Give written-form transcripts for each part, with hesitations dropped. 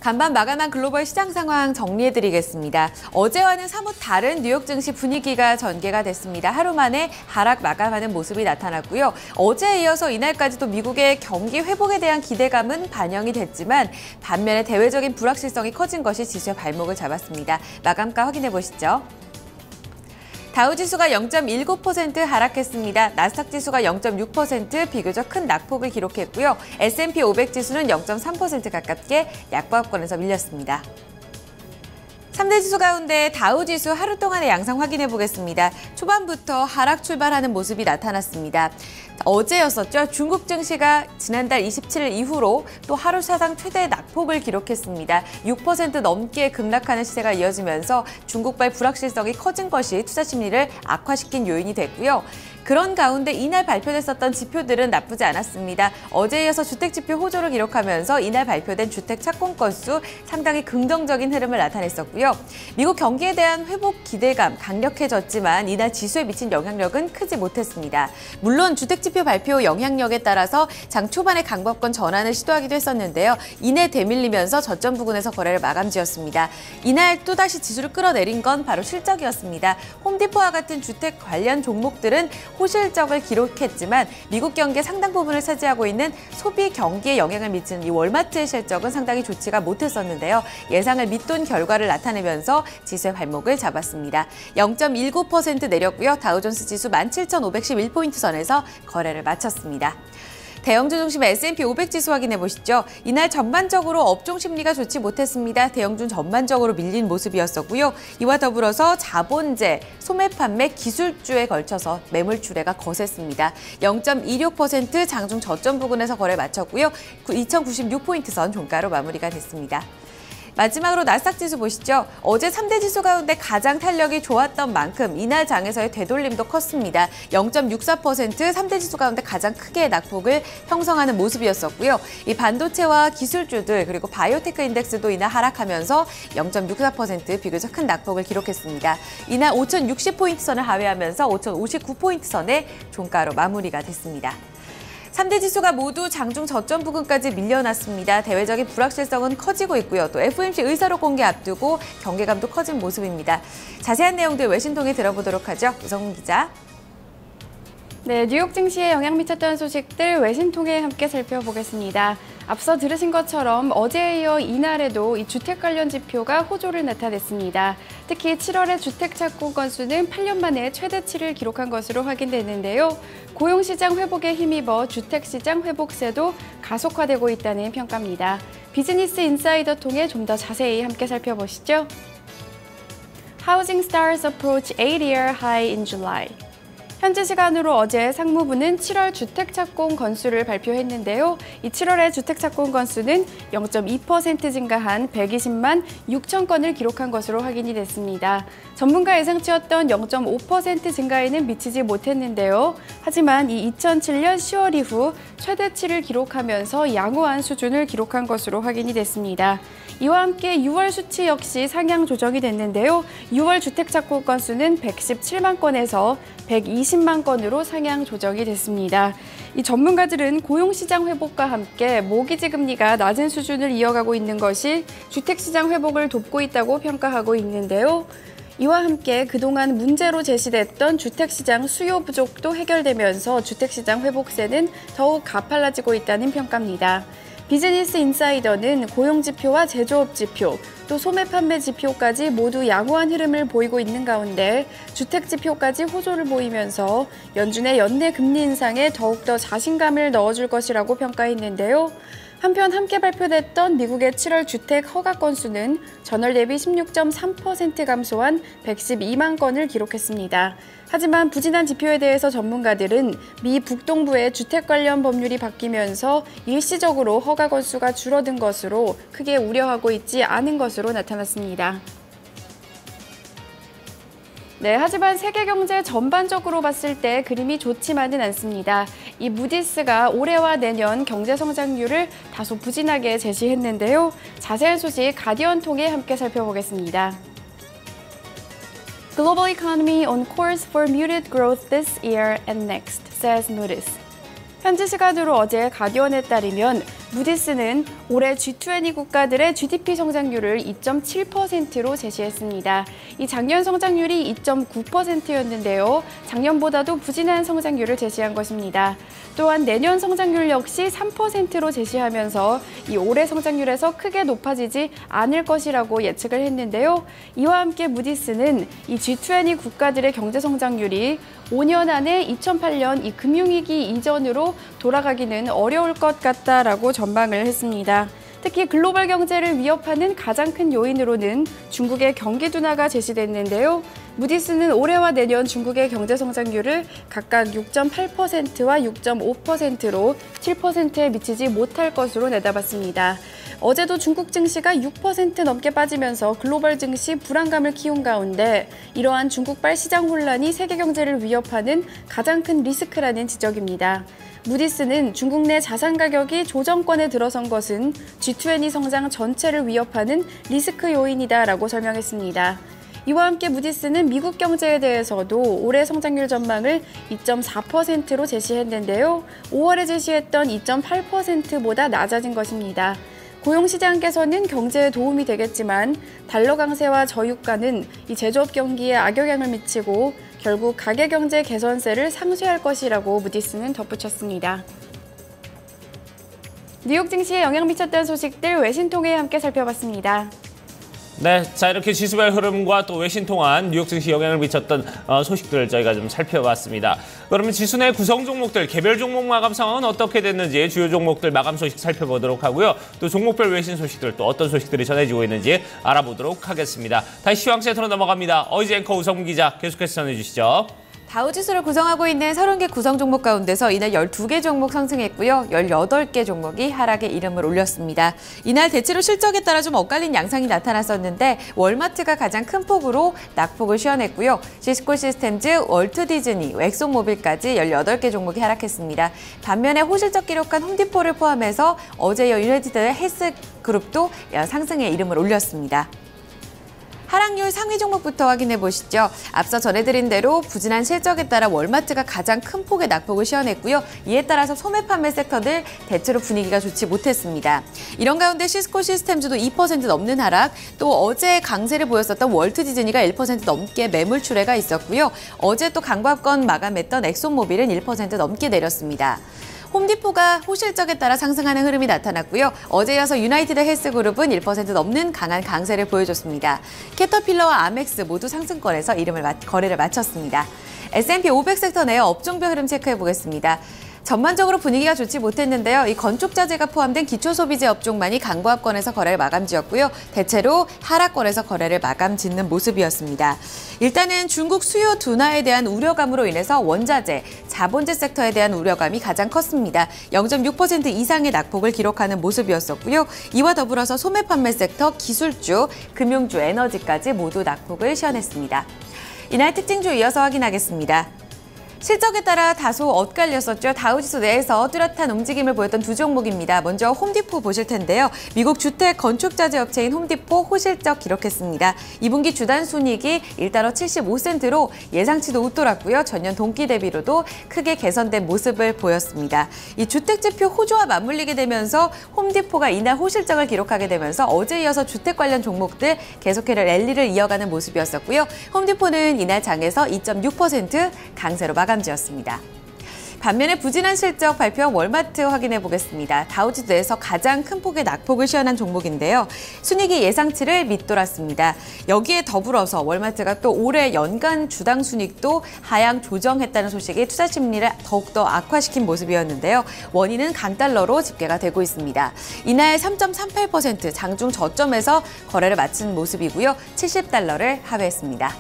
간밤 마감한 글로벌 시장 상황 정리해드리겠습니다. 어제와는 사뭇 다른 뉴욕 증시 분위기가 전개가 됐습니다. 하루 만에 하락 마감하는 모습이 나타났고요. 어제에 이어서 이날까지도 미국의 경기 회복에 대한 기대감은 반영이 됐지만 반면에 대외적인 불확실성이 커진 것이 지수의 발목을 잡았습니다. 마감가 확인해 보시죠. 다우지수가 0.19% 하락했습니다. 나스닥 지수가 0.6% 비교적 큰 낙폭을 기록했고요. S&P 500 지수는 0.3% 가깝게 약보합권에서 밀렸습니다. 3대 지수 가운데 다우지수 하루 동안의 양상 확인해 보겠습니다. 초반부터 하락 출발하는 모습이 나타났습니다. 어제였었죠. 중국 증시가 지난달 27일 이후로 또 하루 사상 최대 낙폭을 기록했습니다. 6% 넘게 급락하는 시세가 이어지면서 중국발 불확실성이 커진 것이 투자 심리를 악화시킨 요인이 됐고요. 그런 가운데 이날 발표됐었던 지표들은 나쁘지 않았습니다. 어제에 이어서 주택지표 호조를 기록하면서 이날 발표된 주택 착공 건수 상당히 긍정적인 흐름을 나타냈었고요. 미국 경기에 대한 회복 기대감 강력해졌지만 이날 지수에 미친 영향력은 크지 못했습니다. 물론 주택지표 발표 영향력에 따라서 장 초반에 강보합권 전환을 시도하기도 했었는데요. 이내 대밀리면서 저점 부근에서 거래를 마감지었습니다. 이날 또다시 지수를 끌어내린 건 바로 실적이었습니다. 홈디포와 같은 주택 관련 종목들은 호실적을 기록했지만 미국 경기의 상당 부분을 차지하고 있는 소비 경기에 영향을 미치는 이 월마트의 실적은 상당히 좋지가 못했었는데요. 예상을 밑돈 결과를 나타내면서 지수의 발목을 잡았습니다. 0.19% 내렸고요. 다우존스 지수 17,511포인트 선에서 거래를 마쳤습니다. 대형주 중심의 S&P 500 지수 확인해 보시죠. 이날 전반적으로 업종 심리가 좋지 못했습니다. 대형주는 전반적으로 밀린 모습이었었고요. 이와 더불어서 자본재, 소매 판매, 기술주에 걸쳐서 매물 출회가 거셌습니다. 0.26% 장중 저점 부근에서 거래 마쳤고요. 2096포인트 선 종가로 마무리가 됐습니다. 마지막으로 나스닥 지수 보시죠. 어제 3대 지수 가운데 가장 탄력이 좋았던 만큼 이날 장에서의 되돌림도 컸습니다. 0.64% 3대 지수 가운데 가장 크게 낙폭을 형성하는 모습이었었고요. 이 반도체와 기술주들 그리고 바이오테크 인덱스도 이날 하락하면서 0.64% 비교적 큰 낙폭을 기록했습니다. 이날 5,060포인트 선을 하회하면서 5,059포인트 선의 종가로 마무리가 됐습니다. 3대 지수가 모두 장중 저점 부근까지 밀려났습니다. 대외적인 불확실성은 커지고 있고요. 또 FOMC 의사록 공개 앞두고 경계감도 커진 모습입니다. 자세한 내용들 외신 통해 들어보도록 하죠. 우성훈 기자. 네, 뉴욕 증시에 영향 미쳤던 소식들 외신 통해 함께 살펴보겠습니다. 앞서 들으신 것처럼 어제에 이어 이날에도 이 주택 관련 지표가 호조를 나타냈습니다. 특히 7월의 주택 착공 건수는 8년 만에 최대치를 기록한 것으로 확인됐는데요. 고용시장 회복에 힘입어 주택시장 회복세도 가속화되고 있다는 평가입니다. 비즈니스 인사이더 통해 좀 더 자세히 함께 살펴보시죠. Housing stars approach 8-year high in July. 현지 시간으로 어제 상무부는 7월 주택 착공 건수를 발표했는데요. 이 7월의 주택 착공 건수는 0.2% 증가한 120만 6천 건을 기록한 것으로 확인이 됐습니다. 전문가 예상치였던 0.5% 증가에는 미치지 못했는데요. 하지만 이 2007년 10월 이후 최대치를 기록하면서 양호한 수준을 기록한 것으로 확인이 됐습니다. 이와 함께 6월 수치 역시 상향 조정이 됐는데요. 6월 주택 착공 건수는 117만 건에서 120만 건으로 상향 조정이 됐습니다. 이 전문가들은 고용시장 회복과 함께 모기지 금리가 낮은 수준을 이어가고 있는 것이 주택시장 회복을 돕고 있다고 평가하고 있는데요. 이와 함께 그동안 문제로 제시됐던 주택시장 수요 부족도 해결되면서 주택시장 회복세는 더욱 가팔라지고 있다는 평가입니다. 비즈니스 인사이더는 고용지표와 제조업 지표, 또 소매 판매 지표까지 모두 양호한 흐름을 보이고 있는 가운데 주택 지표까지 호조를 보이면서 연준의 연내 금리 인상에 더욱더 자신감을 넣어줄 것이라고 평가했는데요. 한편 함께 발표됐던 미국의 7월 주택 허가 건수는 전월 대비 16.3% 감소한 112만 건을 기록했습니다. 하지만 부진한 지표에 대해서 전문가들은 미 북동부의 주택 관련 법률이 바뀌면서 일시적으로 허가 건수가 줄어든 것으로 크게 우려하고 있지 않은 것으로 나타났습니다. 네, 하지만 세계 경제 전반적으로 봤을 때 그림이 좋지만은 않습니다. 이 무디스가 올해와 내년 경제 성장률을 다소 부진하게 제시했는데요. 자세한 소식 가디언 통해 함께 살펴보겠습니다. Global economy on course for muted growth this year and next, says Moody's. 현지 시간으로 어제 가디언에 따르면 무디스는 올해 G20 국가들의 GDP 성장률을 2.7%로 제시했습니다. 이 작년 성장률이 2.9%였는데요. 작년보다도 부진한 성장률을 제시한 것입니다. 또한 내년 성장률 역시 3%로 제시하면서 이 올해 성장률에서 크게 높아지지 않을 것이라고 예측을 했는데요. 이와 함께 무디스는 이 G20 국가들의 경제 성장률이 5년 안에 2008년 이 금융위기 이전으로 돌아가기는 어려울 것 같다라고 전망을 했습니다. 특히 글로벌 경제를 위협하는 가장 큰 요인으로는 중국의 경기 둔화가 제시됐는데요. 무디스는 올해와 내년 중국의 경제 성장률을 각각 6.8%와 6.5%로 7%에 미치지 못할 것으로 내다봤습니다. 어제도 중국 증시가 6% 넘게 빠지면서 글로벌 증시 불안감을 키운 가운데 이러한 중국발 시장 혼란이 세계 경제를 위협하는 가장 큰 리스크라는 지적입니다. 무디스는 중국 내 자산 가격이 조정권에 들어선 것은 G20 성장 전체를 위협하는 리스크 요인이다라고 설명했습니다. 이와 함께 무디스는 미국 경제에 대해서도 올해 성장률 전망을 2.4%로 제시했는데요. 5월에 제시했던 2.8%보다 낮아진 것입니다. 고용시장께서는 경제에 도움이 되겠지만 달러 강세와 저유가는 이 제조업 경기에 악영향을 미치고 결국 가계경제 개선세를 상쇄할 것이라고 무디스는 덧붙였습니다. 뉴욕 증시에 영향 미쳤던 소식들 외신 통해 함께 살펴봤습니다. 네, 자 이렇게 지수별 흐름과 또 외신 통한 뉴욕 증시 영향을 미쳤던 소식들을 저희가 좀 살펴봤습니다. 그러면 지수 내 구성 종목들, 개별 종목 마감 상황은 어떻게 됐는지 주요 종목들 마감 소식 살펴보도록 하고요. 또 종목별 외신 소식들 또 어떤 소식들이 전해지고 있는지 알아보도록 하겠습니다. 다시 시황 센터로 넘어갑니다. 어이즈 앵커 우성문 기자 계속해서 전해주시죠. 다우지수를 구성하고 있는 30개 구성 종목 가운데서 이날 12개 종목 상승했고요. 18개 종목이 하락에 이름을 올렸습니다. 이날 대체로 실적에 따라 좀 엇갈린 양상이 나타났었는데 월마트가 가장 큰 폭으로 낙폭을 시현했고요. 시스코 시스템즈, 월트 디즈니, 엑소모빌까지 18개 종목이 하락했습니다. 반면에 호실적 기록한 홈디포를 포함해서 어제 유나이티드 헬스그룹도 상승에 이름을 올렸습니다. 하락률 상위 종목부터 확인해 보시죠. 앞서 전해드린 대로 부진한 실적에 따라 월마트가 가장 큰 폭의 낙폭을 시현했고요. 이에 따라서 소매 판매 섹터들 대체로 분위기가 좋지 못했습니다. 이런 가운데 시스코 시스템즈도 2% 넘는 하락, 또 어제 강세를 보였었던 월트 디즈니가 1% 넘게 매물 출회가 있었고요. 어제 또 강보합권 마감했던 엑소모빌은 1% 넘게 내렸습니다. 홈디포가 호실적에 따라 상승하는 흐름이 나타났고요. 어제 이어서 유나이티드 헬스그룹은 1% 넘는 강한 강세를 보여줬습니다. 캐터필러와 아멕스 모두 상승권에서 거래를 마쳤습니다. S&P 500 섹터 내 업종별 흐름 체크해보겠습니다. 전반적으로 분위기가 좋지 못했는데요. 이 건축자재가 포함된 기초소비재 업종만이 강보합권에서 거래를 마감지었고요. 대체로 하락권에서 거래를 마감짓는 모습이었습니다. 일단은 중국 수요 둔화에 대한 우려감으로 인해서 원자재, 자본재 섹터에 대한 우려감이 가장 컸습니다. 0.6% 이상의 낙폭을 기록하는 모습이었었고요. 이와 더불어서 소매 판매 섹터, 기술주, 금융주, 에너지까지 모두 낙폭을 시현했습니다. 이날 특징주 이어서 확인하겠습니다. 실적에 따라 다소 엇갈렸었죠. 다우지수 내에서 뚜렷한 움직임을 보였던 두 종목입니다. 먼저 홈디포 보실 텐데요. 미국 주택 건축자재 업체인 홈디포 호실적 기록했습니다. 2분기 주단 순이익이 1달러 75센트로 예상치도 웃돌았고요. 전년 동기 대비로도 크게 개선된 모습을 보였습니다. 이 주택지표 호조와 맞물리게 되면서 홈디포가 이날 호실적을 기록하게 되면서 어제 이어서 주택 관련 종목들 계속해서 랠리를 이어가는 모습이었었고요. 홈디포는 이날 장에서 2.6% 강세로 마감지었습니다. 반면에 부진한 실적 발표한 월마트 확인해 보겠습니다. 다우지수에서 가장 큰 폭의 낙폭을 시현한 종목인데요. 순이익이 예상치를 밑돌았습니다. 여기에 더불어서 월마트가 또 올해 연간 주당 순이익도 하향 조정했다는 소식이 투자 심리를 더욱더 악화시킨 모습이었는데요. 원인은 강달러로 집계가 되고 있습니다. 이날 3.38% 장중 저점에서 거래를 마친 모습이고요. 70달러를 하회했습니다.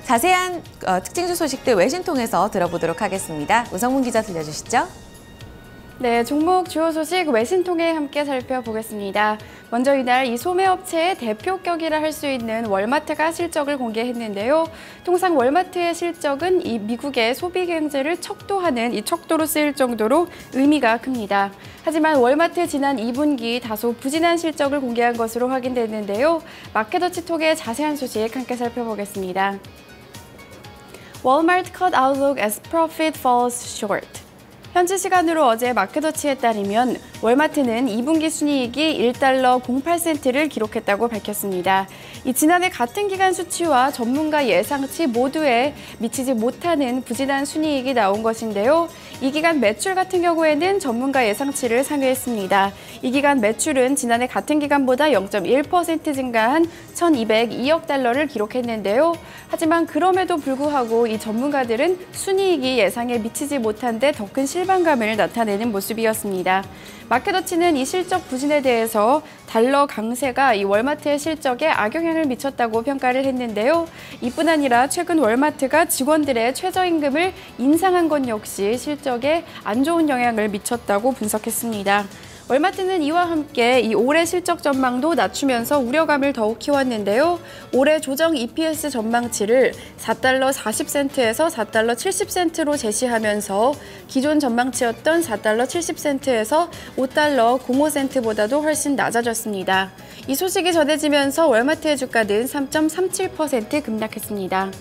자세한 특징주 소식들 외신 통해서 들어보도록 하겠습니다. 우성문 기자 들려주시죠. 네, 종목 주요 소식 외신 통해 함께 살펴보겠습니다. 먼저 이날 이 소매업체의 대표격이라 할 수 있는 월마트가 실적을 공개했는데요. 통상 월마트의 실적은 이 미국의 소비 경제를 척도하는 이 척도로 쓰일 정도로 의미가 큽니다. 하지만 월마트 지난 2분기 다소 부진한 실적을 공개한 것으로 확인됐는데요. 마켓워치 통해 자세한 소식 함께 살펴보겠습니다. Walmart cut outlook as profit falls short. 현지 시간으로 어제 마켓워치에 따르면 월마트는 2분기 순이익이 1달러 08센트를 기록했다고 밝혔습니다. 이 지난해 같은 기간 수치와 전문가 예상치 모두에 미치지 못하는 부진한 순이익이 나온 것인데요. 이 기간 매출 같은 경우에는 전문가 예상치를 상회했습니다. 이 기간 매출은 지난해 같은 기간보다 0.1% 증가한 1,202억 달러를 기록했는데요. 하지만 그럼에도 불구하고 이 전문가들은 순이익이 예상에 미치지 못한 데 더 큰 실망감을 나타내는 모습이었습니다. 마켓워치는 이 실적 부진에 대해서 달러 강세가 이 월마트의 실적에 악영향을 미쳤다고 평가를 했는데요. 이뿐 아니라 최근 월마트가 직원들의 최저임금을 인상한 것 역시 실적에 안 좋은 영향을 미쳤다고 분석했습니다. 월마트는 이와 함께 이 올해 실적 전망도 낮추면서 우려감을 더욱 키웠는데요. 올해 조정 EPS 전망치를 4달러 40센트에서 4달러 70센트로 제시하면서 기존 전망치였던 4달러 70센트에서 5달러 05센트보다도 훨씬 낮아졌습니다. 이 소식이 전해지면서 월마트의 주가는 3.37% 급락했습니다.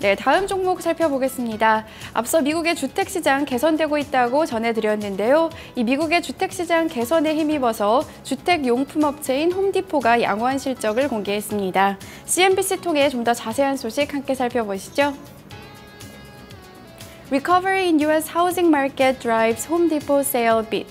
네, 다음 종목 살펴보겠습니다. 앞서 미국의 주택시장 개선되고 있다고 전해드렸는데요. 이 미국의 주택시장 개선에 힘입어서 주택용품업체인 홈디포가 양호한 실적을 공개했습니다. CNBC 통해 좀 더 자세한 소식 함께 살펴보시죠. Recovery in U.S. housing market drives Home Depot sale beat.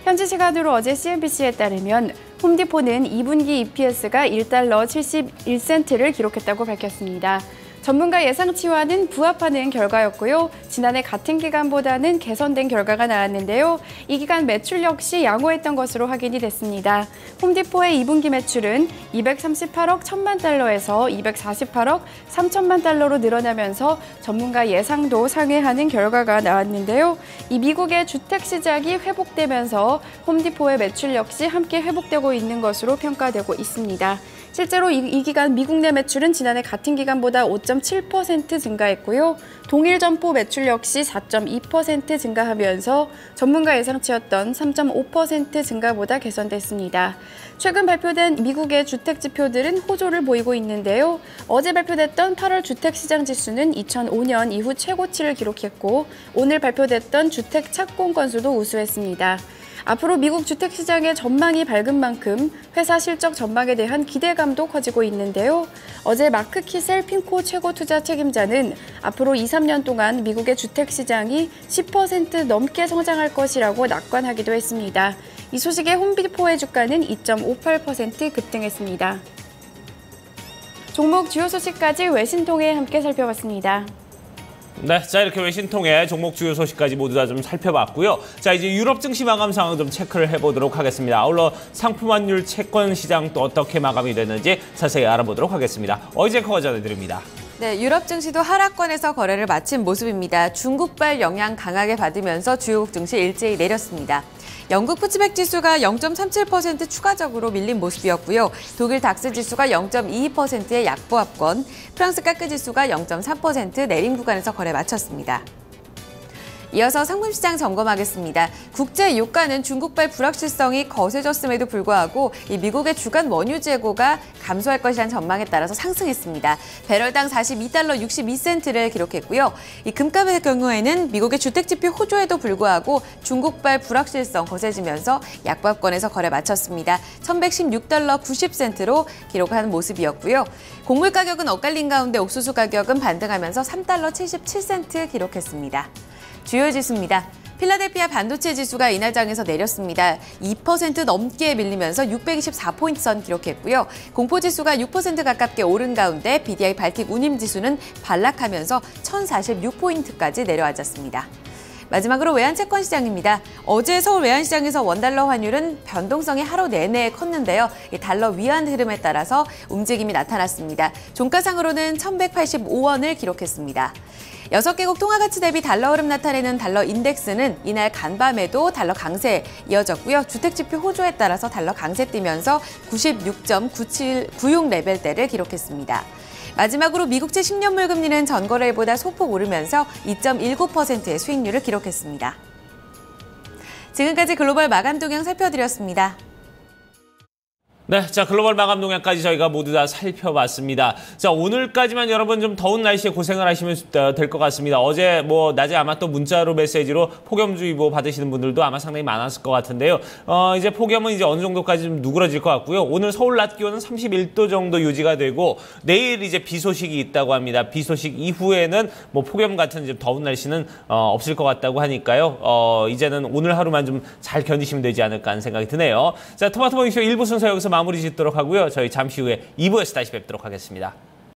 현지 시간으로 어제 CNBC에 따르면 홈디포는 2분기 EPS가 1달러 71센트를 기록했다고 밝혔습니다. 전문가 예상치와는 부합하는 결과였고요. 지난해 같은 기간보다는 개선된 결과가 나왔는데요. 이 기간 매출 역시 양호했던 것으로 확인이 됐습니다. 홈디포의 2분기 매출은 238억 1천만 달러에서 248억 3천만 달러로 늘어나면서 전문가 예상도 상회하는 결과가 나왔는데요. 이 미국의 주택 시장이 회복되면서 홈디포의 매출 역시 함께 회복되고 있는 것으로 평가되고 있습니다. 실제로 이 기간 미국 내 매출은 지난해 같은 기간보다 5.7% 증가했고요. 동일 점포 매출 역시 4.2% 증가하면서 전문가 예상치였던 3.5% 증가보다 개선됐습니다. 최근 발표된 미국의 주택 지표들은 호조를 보이고 있는데요. 어제 발표됐던 8월 주택시장 지수는 2005년 이후 최고치를 기록했고 오늘 발표됐던 주택 착공 건수도 우수했습니다. 앞으로 미국 주택시장의 전망이 밝은 만큼 회사 실적 전망에 대한 기대감도 커지고 있는데요. 어제 마크 키셀 핀코 최고 투자 책임자는 앞으로 2-3년 동안 미국의 주택시장이 10% 넘게 성장할 것이라고 낙관하기도 했습니다. 이 소식에 홈디포의 주가는 2.58% 급등했습니다. 종목 주요 소식까지 외신통해 함께 살펴봤습니다. 네, 자 이렇게 외신 통해 종목 주요 소식까지 모두 다 좀 살펴봤고요. 자 이제 유럽 증시 마감 상황 좀 체크를 해보도록 하겠습니다. 아울러 상품 환율 채권 시장 또 어떻게 마감이 됐는지 자세히 알아보도록 하겠습니다. 어이제커가 전해드립니다. 네, 유럽 증시도 하락권에서 거래를 마친 모습입니다. 중국발 영향 강하게 받으면서 주요국 증시 일제히 내렸습니다. 영국 푸츠백 지수가 0.37% 추가적으로 밀린 모습이었고요. 독일 닥스 지수가 0.22%의 약보합권, 프랑스 까크 지수가 0.3% 내림 구간에서 거래 마쳤습니다. 이어서 상품시장 점검하겠습니다. 국제 유가는 중국발 불확실성이 거세졌음에도 불구하고 이 미국의 주간 원유 재고가 감소할 것이라는 전망에 따라서 상승했습니다. 배럴당 42달러 62센트를 기록했고요. 이 금값의 경우에는 미국의 주택지표 호조에도 불구하고 중국발 불확실성 거세지면서 약보합권에서 거래 마쳤습니다. 1116달러 90센트로 기록한 모습이었고요. 곡물 가격은 엇갈린 가운데 옥수수 가격은 반등하면서 3달러 77센트 기록했습니다. 주요 지수입니다. 필라델피아 반도체 지수가 이날 장에서 내렸습니다. 2% 넘게 밀리면서 624포인트 선 기록했고요. 공포지수가 6% 가깝게 오른 가운데 BDI 발틱 운임 지수는 반락하면서 1046포인트까지 내려앉았습니다. 마지막으로 외환채권 시장입니다. 어제 서울 외환시장에서 원달러 환율은 변동성이 하루 내내 컸는데요. 달러 위안 흐름에 따라서 움직임이 나타났습니다. 종가상으로는 1185원을 기록했습니다. 6개국 통화가치 대비 달러 흐름 나타내는 달러 인덱스는 이날 간밤에도 달러 강세 이어졌고요. 주택지표 호조에 따라서 달러 강세 뛰면서 96.9796 레벨대를 기록했습니다. 마지막으로 미국채 10년물 금리는 전거래일보다 소폭 오르면서 2.19%의 수익률을 기록했습니다. 지금까지 글로벌 마감 동향 살펴드렸습니다. 네, 자 글로벌 마감 동향까지 저희가 모두 다 살펴봤습니다. 자 오늘까지만 여러분 좀 더운 날씨에 고생을 하시면 될 것 같습니다. 어제 뭐 낮에 아마 또 문자로 메시지로 폭염주의보 받으시는 분들도 아마 상당히 많았을 것 같은데요. 이제 폭염은 이제 어느 정도까지 좀 누그러질 것 같고요. 오늘 서울 낮 기온은 31도 정도 유지가 되고 내일 이제 비 소식이 있다고 합니다. 비 소식 이후에는 뭐 폭염 같은 이제 더운 날씨는 없을 것 같다고 하니까요. 이제는 오늘 하루만 좀 잘 견디시면 되지 않을까 하는 생각이 드네요. 자 토마토 모닝쇼 1부 순서 여기서 마무리 짓도록 하고요. 저희 잠시 후에 2부에서 다시 뵙도록 하겠습니다.